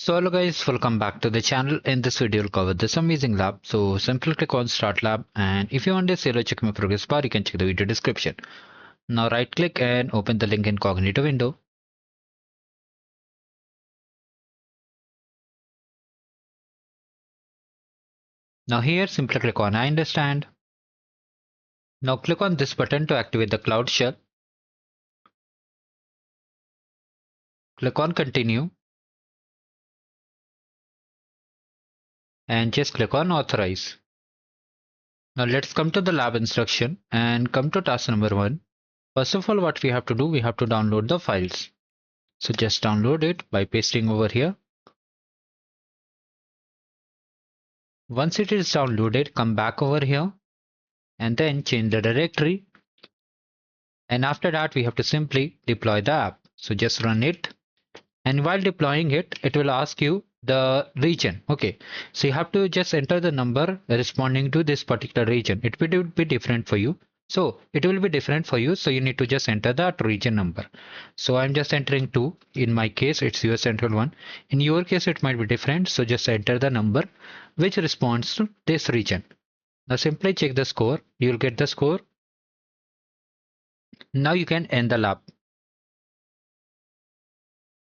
So hello guys, welcome back to the channel. In this video we'll cover this amazing lab. So simply click on start lab, and if you want this yellow check my progress bar, you can check the video description. Now right click and open the link incognito window. Now here simply click on I understand. Now click on this button to activate the cloud shell. Click on continue and just click on authorize. Now let's come to the lab instruction and come to task number 1. First of all, what we have to do, we have to download the files. So just download it by pasting over here. Once it is downloaded, come back over here and then change the directory. And after that, we have to simply deploy the app. So just run it. And while deploying it, it will ask you the region. Okay, so you have to just enter the number responding to this particular region. It will be different for you. So it will be different for you. So you need to just enter that region number. So I'm just entering 2. In my case, it's US Central 1. In your case, it might be different. So just enter the number which responds to this region. Now simply check the score. You'll get the score. Now you can end the lab.